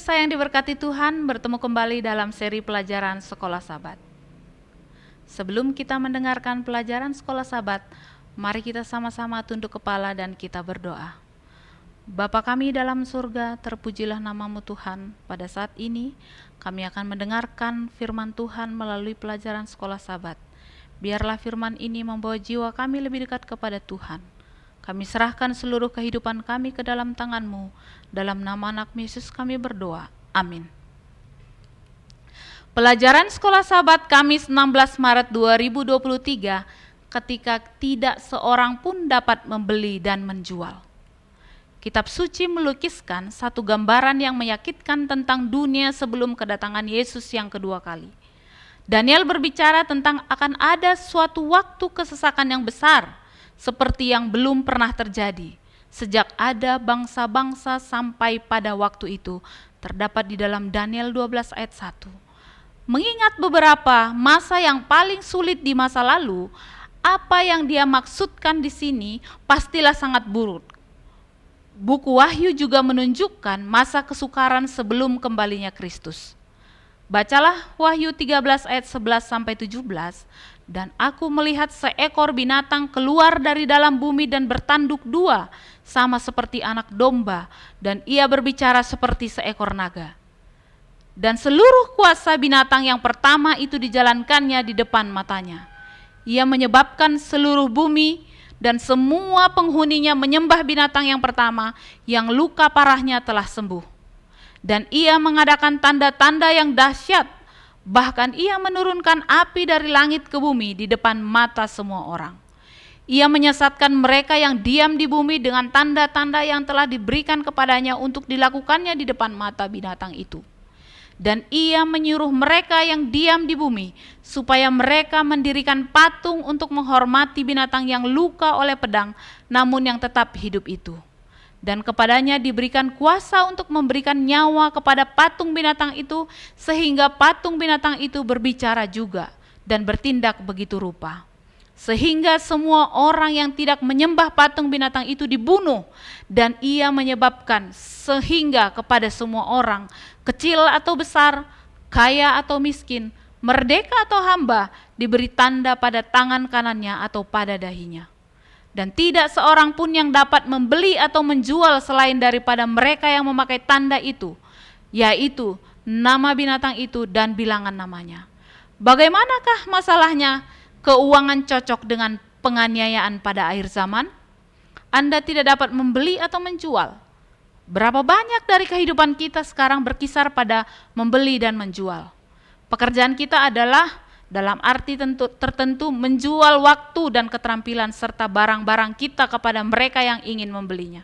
pemirsa yang diberkati Tuhan, bertemu kembali dalam seri pelajaran Sekolah Sabat. Sebelum kita mendengarkan pelajaran Sekolah Sabat, mari kita sama-sama tunduk kepala dan kita berdoa. Bapa kami dalam surga, terpujilah namamu Tuhan. Pada saat ini, kami akan mendengarkan firman Tuhan melalui pelajaran Sekolah Sabat. Biarlah firman ini membawa jiwa kami lebih dekat kepada Tuhan. Kami serahkan seluruh kehidupan kami ke dalam tangan-Mu. Dalam nama anak Yesus kami berdoa. Amin. Pelajaran Sekolah Sabat Kamis 16 Maret 2023, ketika tidak seorang pun dapat membeli dan menjual. Kitab suci melukiskan satu gambaran yang menyakitkan tentang dunia sebelum kedatangan Yesus yang kedua kali. Daniel berbicara tentang akan ada suatu waktu kesesakan yang besar, seperti yang belum pernah terjadi sejak ada bangsa-bangsa sampai pada waktu itu, terdapat di dalam Daniel 12 ayat 1. Mengingat beberapa masa yang paling sulit di masa lalu, apa yang dia maksudkan di sini pastilah sangat buruk. Buku Wahyu juga menunjukkan masa kesukaran sebelum kembalinya Kristus. Bacalah Wahyu 13 ayat 11 sampai 17. Dan aku melihat seekor binatang keluar dari dalam bumi dan bertanduk dua, sama seperti anak domba, dan ia berbicara seperti seekor naga. Dan seluruh kuasa binatang yang pertama itu dijalankannya di depan matanya. Ia menyebabkan seluruh bumi dan semua penghuninya menyembah binatang yang pertama, yang luka parahnya telah sembuh. Dan ia mengadakan tanda-tanda yang dahsyat, bahkan ia menurunkan api dari langit ke bumi di depan mata semua orang. Ia menyesatkan mereka yang diam di bumi dengan tanda-tanda yang telah diberikan kepadanya untuk dilakukannya di depan mata binatang itu. Dan ia menyuruh mereka yang diam di bumi supaya mereka mendirikan patung untuk menghormati binatang yang luka oleh pedang, namun yang tetap hidup itu. Dan kepadanya diberikan kuasa untuk memberikan nyawa kepada patung binatang itu, sehingga patung binatang itu berbicara juga dan bertindak begitu rupa. Sehingga semua orang yang tidak menyembah patung binatang itu dibunuh, dan ia menyebabkan sehingga kepada semua orang, kecil atau besar, kaya atau miskin, merdeka atau hamba, diberi tanda pada tangan kanannya atau pada dahinya. Dan tidak seorang pun yang dapat membeli atau menjual selain daripada mereka yang memakai tanda itu, yaitu nama binatang itu dan bilangan namanya. Bagaimanakah masalahnya keuangan cocok dengan penganiayaan pada akhir zaman? Anda tidak dapat membeli atau menjual. Berapa banyak dari kehidupan kita sekarang berkisar pada membeli dan menjual? Pekerjaan kita adalah dalam arti tertentu menjual waktu dan keterampilan serta barang-barang kita kepada mereka yang ingin membelinya.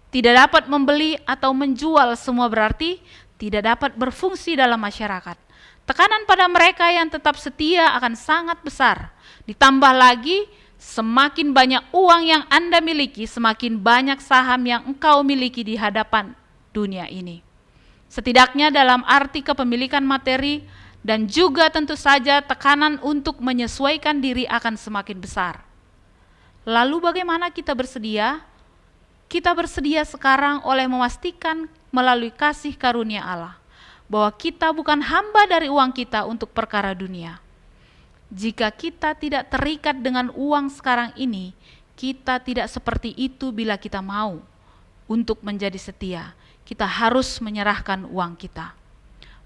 Tidak dapat membeli atau menjual semua berarti tidak dapat berfungsi dalam masyarakat. Tekanan pada mereka yang tetap setia akan sangat besar. Ditambah lagi, semakin banyak uang yang Anda miliki, semakin banyak saham yang engkau miliki di hadapan dunia ini. Setidaknya dalam arti kepemilikan materi, dan juga tentu saja tekanan untuk menyesuaikan diri akan semakin besar. Lalu bagaimana kita bersedia? Kita bersedia sekarang oleh memastikan melalui kasih karunia Allah, bahwa kita bukan hamba dari uang kita untuk perkara dunia. Jika kita tidak terikat dengan uang sekarang ini, kita tidak seperti itu bila kita mau. Untuk menjadi setia, kita harus menyerahkan uang kita.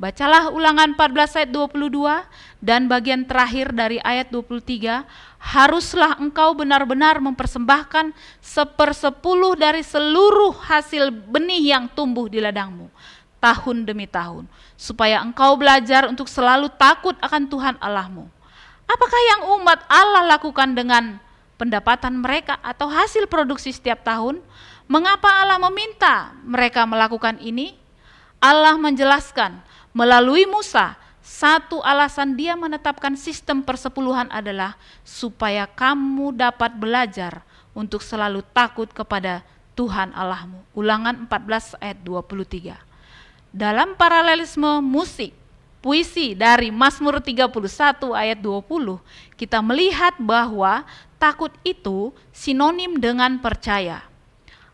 Bacalah Ulangan 14 ayat 22 dan bagian terakhir dari ayat 23, haruslah engkau benar-benar mempersembahkan 1/10 dari seluruh hasil benih yang tumbuh di ladangmu, tahun demi tahun, supaya engkau belajar untuk selalu takut akan Tuhan Allahmu. Apakah yang umat Allah lakukan dengan pendapatan mereka atau hasil produksi setiap tahun? Mengapa Allah meminta mereka melakukan ini? Allah menjelaskan melalui Musa, satu alasan dia menetapkan sistem persepuluhan adalah supaya kamu dapat belajar untuk selalu takut kepada Tuhan Allahmu. Ulangan 14 ayat 23. Dalam paralelisme musik, puisi dari Mazmur 31 ayat 20, kita melihat bahwa takut itu sinonim dengan percaya.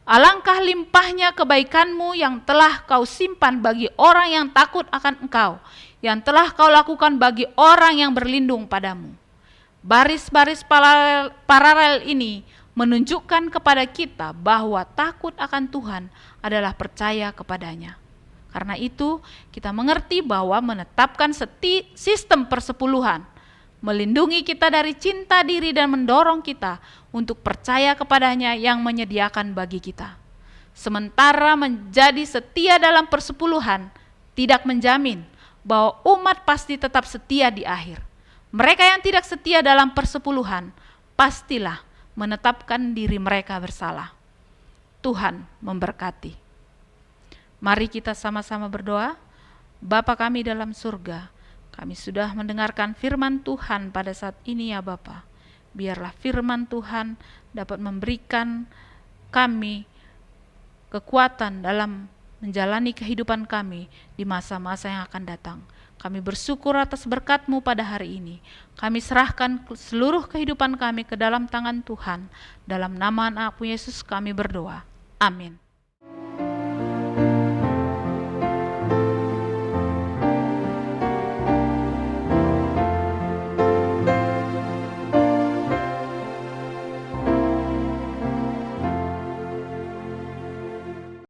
Alangkah limpahnya kebaikanmu yang telah kau simpan bagi orang yang takut akan engkau, yang telah kau lakukan bagi orang yang berlindung padamu. Baris-baris paralel ini menunjukkan kepada kita bahwa takut akan Tuhan adalah percaya kepadanya. Karena itu, kita mengerti bahwa menetapkan sistem persepuluhan melindungi kita dari cinta diri dan mendorong kita untuk percaya kepadanya yang menyediakan bagi kita. Sementara menjadi setia dalam persepuluhan tidak menjamin bahwa umat pasti tetap setia di akhir. Mereka yang tidak setia dalam persepuluhan pastilah menetapkan diri mereka bersalah. Tuhan memberkati. Mari kita sama-sama berdoa. Bapa kami dalam surga, kami sudah mendengarkan firman Tuhan pada saat ini ya Bapa. Biarlah firman Tuhan dapat memberikan kami kekuatan dalam menjalani kehidupan kami di masa-masa yang akan datang. Kami bersyukur atas berkat-Mu pada hari ini. Kami serahkan seluruh kehidupan kami ke dalam tangan Tuhan. Dalam nama Anak-Mu Yesus kami berdoa. Amin.